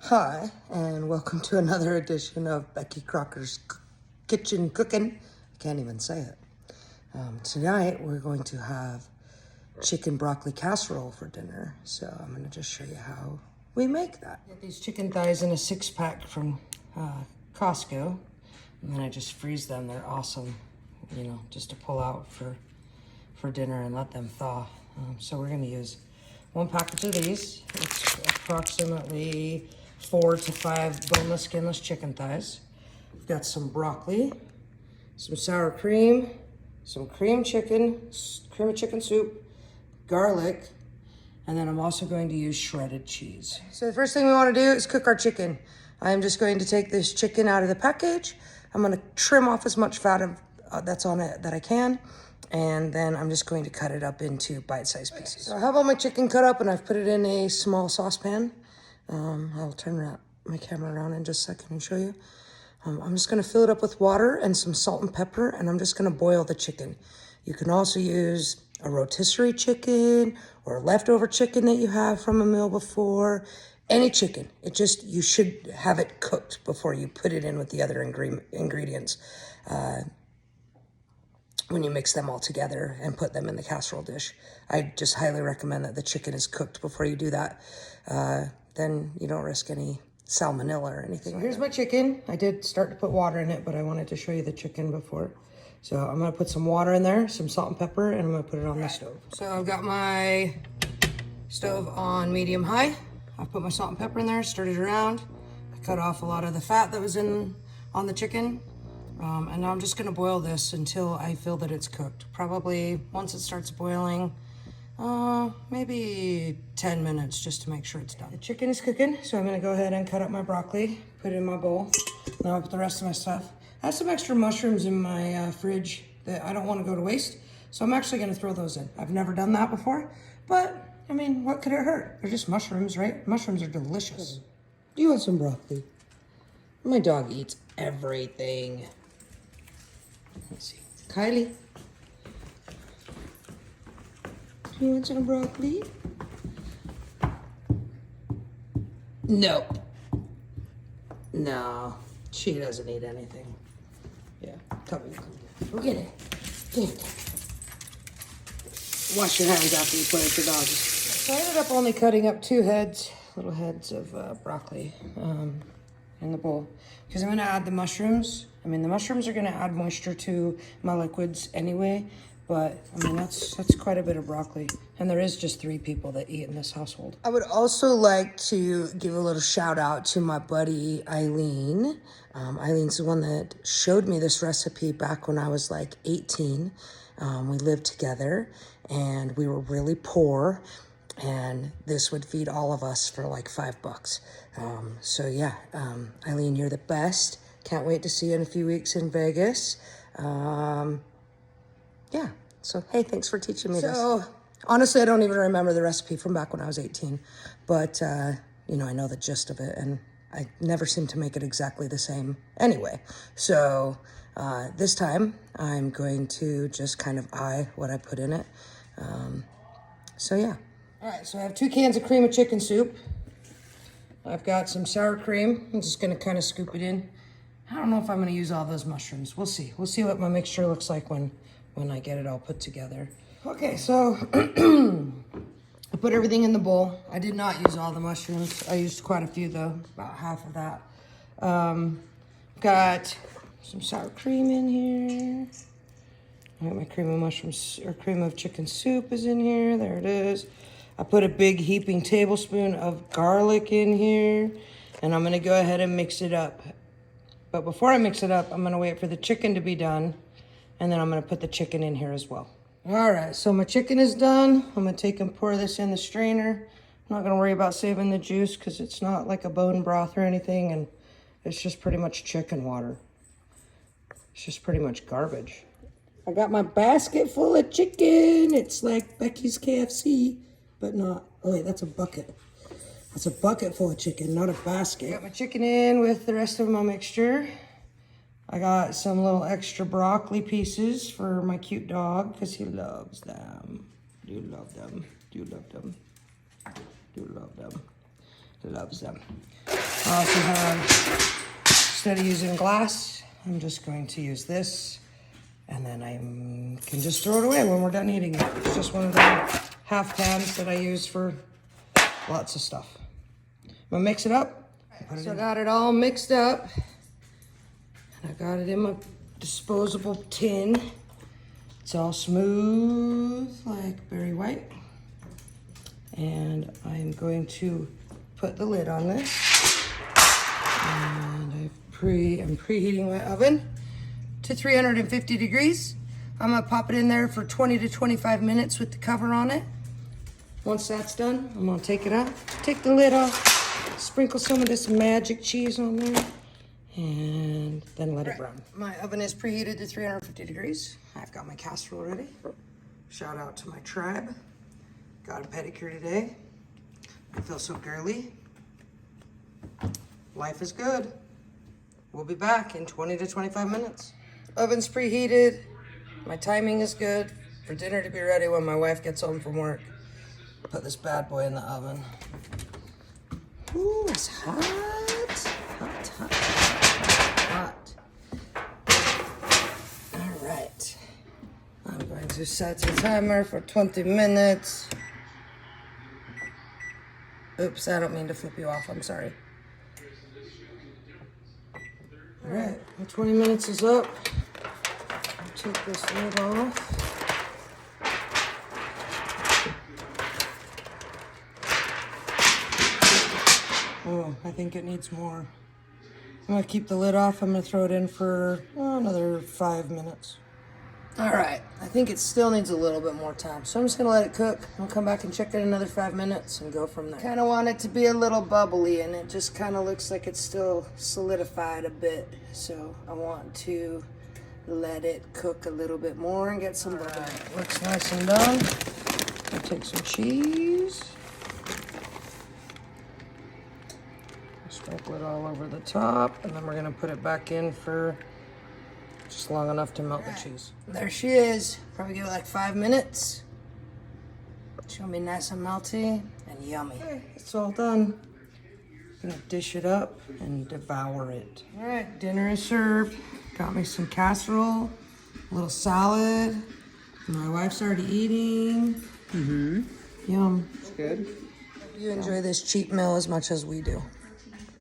Hi, and welcome to another edition of Becky Crocker's Kitchen Cooking. I can't even say it. Tonight, we're going to have chicken broccoli casserole for dinner. So I'm going to just show you how we make that. Get these chicken thighs in a 6-pack from Costco. And then I just freeze them. They're awesome, you know, just to pull out for dinner and let them thaw. So we're going to use 1 package of these. It's approximately 4 to 5 boneless, skinless chicken thighs. We've got some broccoli, some sour cream, some cream of chicken soup, garlic, and then I'm also going to use shredded cheese. So the first thing we want to do is cook our chicken. I'm just going to take this chicken out of the package. I'm going to trim off as much fat that's on it that I can. And then I'm just going to cut it up into bite-sized pieces. So I have all my chicken cut up and I've put it in a small saucepan. I'll turn my camera around in just a second and show you. I'm just gonna fill it up with water and some salt and pepper, and I'm just gonna boil the chicken. You can also use a rotisserie chicken or leftover chicken that you have from a meal before. Any chicken. You should have it cooked before you put it in with the other ingredients. When you mix them all together and put them in the casserole dish. I just highly recommend that the chicken is cooked before you do that. Then you don't risk any salmonella or anything. So here's my chicken. I did start to put water in it, but I wanted to show you the chicken before. So I'm gonna put some water in there, some salt and pepper, and I'm gonna put it on the stove. So I've got my stove on medium high. I put my salt and pepper in there, stirred it around. I cut off a lot of the fat that was on the chicken. And now I'm just gonna boil this until I feel that it's cooked. Probably once it starts boiling, maybe 10 minutes just to make sure it's done. The chicken is cooking, so I'm gonna go ahead and cut up my broccoli, put it in my bowl. Now I put the rest of my stuff. I have some extra mushrooms in my fridge that I don't wanna go to waste, so I'm actually gonna throw those in. I've never done that before, but I mean, what could it hurt? They're just mushrooms, right? Mushrooms are delicious. Do you want some broccoli? My dog eats everything. Let's see. Kylie, do you want some broccoli? No. No, she doesn't eat anything. Yeah, come here. Go get it. Get it. Wash your hands after you play with your dogs. So I ended up only cutting up 2 little heads of broccoli in the bowl. Because I'm gonna add the mushrooms. I mean, the mushrooms are gonna add moisture to my liquids anyway, but I mean, that's quite a bit of broccoli. And there is just 3 people that eat in this household. I would also like to give a little shout out to my buddy, Eileen. Eileen's the one that showed me this recipe back when I was like 18. We lived together and we were really poor. And this would feed all of us for like $5. So yeah, Eileen, you're the best. Can't wait to see you in a few weeks in Vegas. Yeah, so hey, thanks for teaching me this. So honestly, I don't even remember the recipe from back when I was 18, but you know, I know the gist of it, and I never seem to make it exactly the same anyway. So this time I'm going to just kind of eye what I put in it. So yeah. All right, so I have 2 cans of cream of chicken soup. I've got some sour cream. I'm just gonna kind of scoop it in. I don't know if I'm gonna use all those mushrooms. We'll see. We'll see what my mixture looks like when I get it all put together. Okay, so I put everything in the bowl. I did not use all the mushrooms. I used quite a few though, about half of that. Got some sour cream in here. I got my cream of mushrooms, or cream of chicken soup is in here. There it is. I put a big heaping tablespoon of garlic in here, and I'm gonna go ahead and mix it up. But before I mix it up, I'm gonna wait for the chicken to be done, and then I'm gonna put the chicken in here as well. All right, so my chicken is done. I'm gonna take and pour this in the strainer. I'm not gonna worry about saving the juice because it's not like a bone broth or anything, and it's just pretty much chicken water. It's just pretty much garbage. I got my basket full of chicken. It's like Becky's KFC, but not. Oh wait, that's a bucket. That's a bucket full of chicken, not a basket. Got my chicken in with the rest of my mixture. I got some little extra broccoli pieces for my cute dog because he loves them. Do love them. Do love them. Do love them. loves them. I also have, instead of using glass, I'm just going to use this. And then I can just throw it away when we're done eating it. It's just one of the half pans that I use for lots of stuff. I'm gonna mix it up. So I got it all mixed up. And I got it in my disposable tin. It's all smooth, like Berry White. And I'm going to put the lid on this. And I'm preheating my oven to 350 degrees. I'm gonna pop it in there for 20 to 25 minutes with the cover on it. Once that's done, I'm gonna take it out, take the lid off, sprinkle some of this magic cheese on there, and then let it brown. My oven is preheated to 350 degrees. I've got my casserole ready. Shout out to my tribe. Got a pedicure today. I feel so girly. Life is good. We'll be back in 20 to 25 minutes. Oven's preheated. My timing is good for dinner to be ready when my wife gets home from work. Put this bad boy in the oven. Ooh, it's hot. Hot, hot, hot. All right. I'm going to set the timer for 20 minutes. Oops, I don't mean to flip you off. I'm sorry. All right, well, 20 minutes is up. I'll take this lid off. Oh, I think it needs more. I'm gonna keep the lid off. I'm gonna throw it in for another 5 minutes. All right, I think it still needs a little bit more time. So I'm just gonna let it cook. I'll come back and check it in another 5 minutes and go from there. Kind of want it to be a little bubbly, and it just kind of looks like it's still solidified a bit. So I want to let it cook a little bit more and get some butter. Right, looks nice and done. I'll take some cheese. Sprinkle it all over the top, and then we're gonna put it back in for just long enough to melt the cheese. There she is. Probably give it like 5 minutes. She'll be nice and melty and yummy. Okay, it's all done. I'm gonna dish it up and devour it. All right, dinner is served. Got me some casserole, a little salad. My wife's already eating. Mm-hmm. Yum. It's good. You enjoy this cheap meal as much as we do.